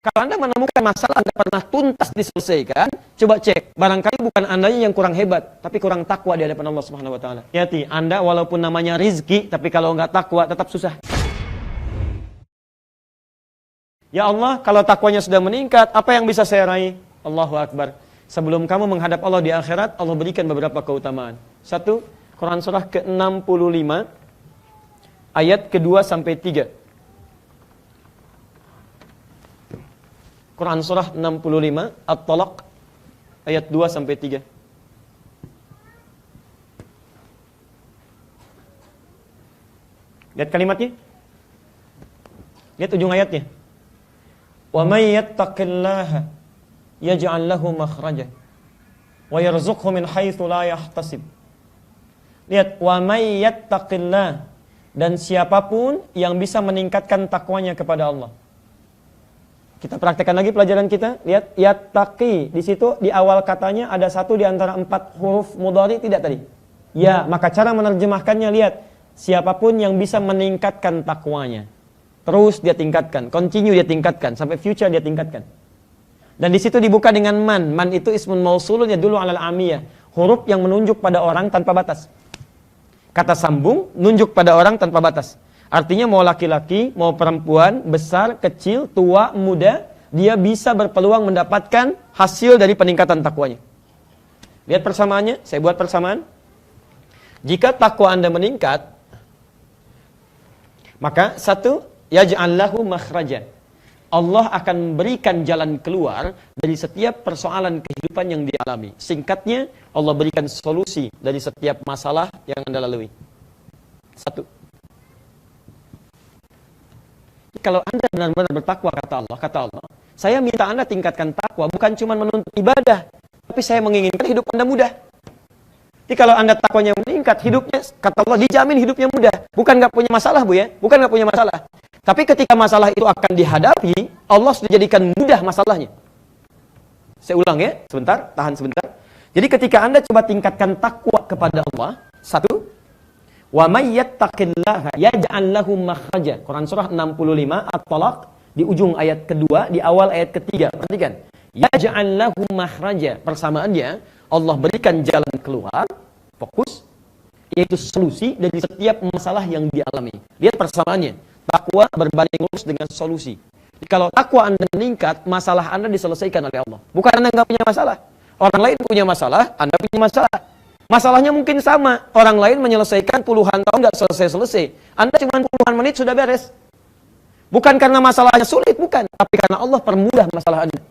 Kalau Anda menemukan masalah Anda pernah tuntas diselesaikan, coba cek. Barangkali bukan Andanya yang kurang hebat, tapi kurang takwa di hadapan Allah Subhanahu wa taala. Hati-hati, Anda walaupun namanya rizki, tapi kalau nggak takwa tetap susah. Ya Allah, kalau takwanya sudah meningkat, apa yang bisa saya raih? Allahu Akbar. Sebelum kamu menghadap Allah di akhirat, Allah berikan beberapa keutamaan. Satu, Quran surah ke-65, ayat ke-2 sampai 3. Quran surah 65, At-Talaq, ayat 2 sampai 3. Lihat kalimatnya. Lihat ujung ayatnya. Wa may yattaqillaha yaj'al lahu makhraja wa yarzuqhu min haitsu la yahtasib. Lihat, wa may yattaqillah, dan siapapun yang bisa meningkatkan takwanya kepada Allah. Kita praktekkan lagi pelajaran kita. Lihat, yattaqi. Di situ di awal katanya ada satu di antara 4 huruf mudhari, tidak tadi? Ya, maka cara menerjemahkannya, lihat. Siapapun yang bisa meningkatkan takwanya. Terus dia tingkatkan, continue dia tingkatkan, sampai future dia tingkatkan. Dan di situ dibuka dengan man. Man itu ismun mausulun ya dulu alal amiyah. Huruf yang menunjuk pada orang tanpa batas. Kata sambung, nunjuk pada orang tanpa batas. Artinya mau laki-laki, mau perempuan, besar, kecil, tua, muda, dia bisa berpeluang mendapatkan hasil dari peningkatan takwanya. Lihat persamaannya, saya buat persamaan. Jika takwa Anda meningkat, maka satu, yaj'al lahu makhraja. Allah akan memberikan jalan keluar dari setiap persoalan kehidupan yang dialami. Singkatnya, Allah berikan solusi dari setiap masalah yang Anda lalui. Satu. Kalau Anda benar-benar bertakwa, kata Allah, saya minta Anda tingkatkan takwa, bukan cuma menuntut ibadah, tapi saya menginginkan hidup Anda mudah. Jadi kalau Anda takwanya meningkat, hidupnya, kata Allah, dijamin hidupnya mudah. Bukan nggak punya masalah, Bu ya, bukan nggak punya masalah. Tapi ketika masalah itu akan dihadapi, Allah sudah jadikan mudah masalahnya. Saya ulang ya, sebentar, tahan sebentar. Jadi ketika Anda coba tingkatkan takwa kepada Allah, satu, wa may yattaqillaha yaj'al lahu makhraja. Quran surah 65 At-Talaq di ujung ayat kedua, di awal ayat ketiga. Perhatikan. Yaj'al lahu makhraja. Persamaannya, Allah berikan jalan keluar, fokus, yaitu solusi dari setiap masalah yang dialami. Lihat persamaannya. Takwa berbanding lurus dengan solusi. Jadi, kalau takwa Anda meningkat, masalah Anda diselesaikan oleh Allah. Bukan Anda nggak punya masalah. Orang lain punya masalah, Anda punya masalah. Masalahnya mungkin sama. Orang lain menyelesaikan puluhan tahun nggak selesai-selesai. Anda cuma puluhan menit sudah beres. Bukan karena masalahnya sulit, bukan. Tapi karena Allah permudah masalah Anda.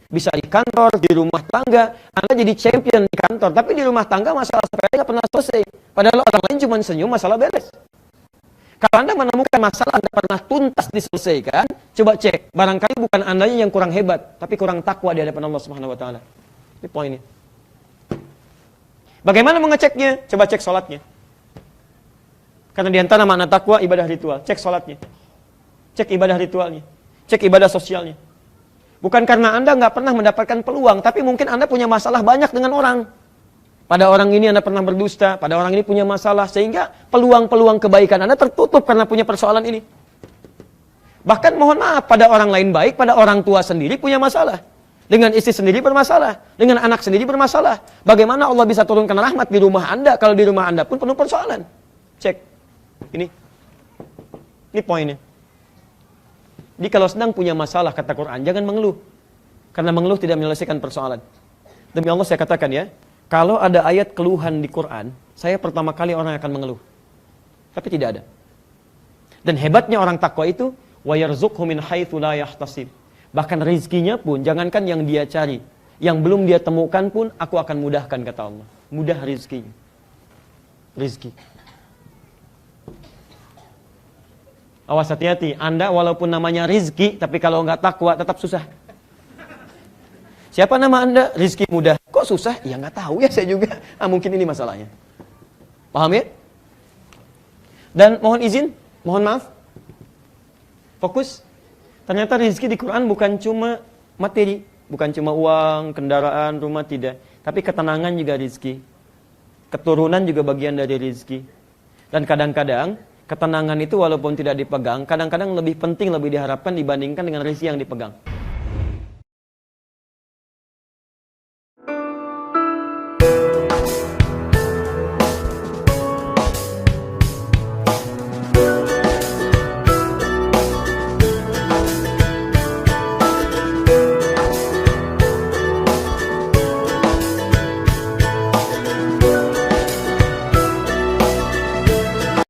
Bisa di kantor, di rumah tangga. Anda jadi champion di kantor. Tapi di rumah tangga masalah sepele nggak pernah selesai. Padahal orang lain cuma senyum, masalah beres. Kalau Anda menemukan masalah Anda pernah tuntas diselesaikan, coba cek. Barangkali bukan Andanya yang kurang hebat, tapi kurang takwa di hadapan Allah Subhanahu wa taala. Ini poinnya. Bagaimana mengeceknya? Coba cek sholatnya. Karena di antara makna takwa ibadah ritual. Cek sholatnya. Cek ibadah ritualnya. Cek ibadah sosialnya. Bukan karena Anda nggak pernah mendapatkan peluang, tapi mungkin Anda punya masalah banyak dengan orang. Pada orang ini Anda pernah berdusta, pada orang ini punya masalah, sehingga peluang-peluang kebaikan Anda tertutup karena punya persoalan ini. Bahkan mohon maaf, pada orang lain baik, pada orang tua sendiri punya masalah. Dengan istri sendiri bermasalah, dengan anak sendiri bermasalah. Bagaimana Allah bisa turunkan rahmat di rumah Anda, kalau di rumah Anda pun penuh persoalan? Cek. Ini poinnya. Jadi kalau sedang punya masalah, kata Quran, jangan mengeluh. Karena mengeluh tidak menyelesaikan persoalan. Demi Allah saya katakan ya, kalau ada ayat keluhan di Quran, saya pertama kali orang akan mengeluh. Tapi tidak ada. Dan hebatnya orang takwa itu, wa yarzuqhu min haitsu la yahtasib. Bahkan rizkinya pun, jangankan yang dia cari, yang belum dia temukan pun, aku akan mudahkan, kata Allah. Mudah rizkinya. Rizki. Awas, hati-hati. Anda walaupun namanya rizki, tapi kalau nggak takwa tetap susah. Siapa nama Anda? Rizki mudah. Kok susah? Ya nggak tahu ya saya juga. Mungkin ini masalahnya. Paham ya? Dan mohon izin, mohon maaf. Fokus. Ternyata rizki di Quran bukan cuma materi, bukan cuma uang, kendaraan, rumah, tidak. Tapi ketenangan juga rizki. Keturunan juga bagian dari rizki. Dan kadang-kadang ketenangan itu walaupun tidak dipegang, kadang-kadang lebih penting, lebih diharapkan dibandingkan dengan rizki yang dipegang.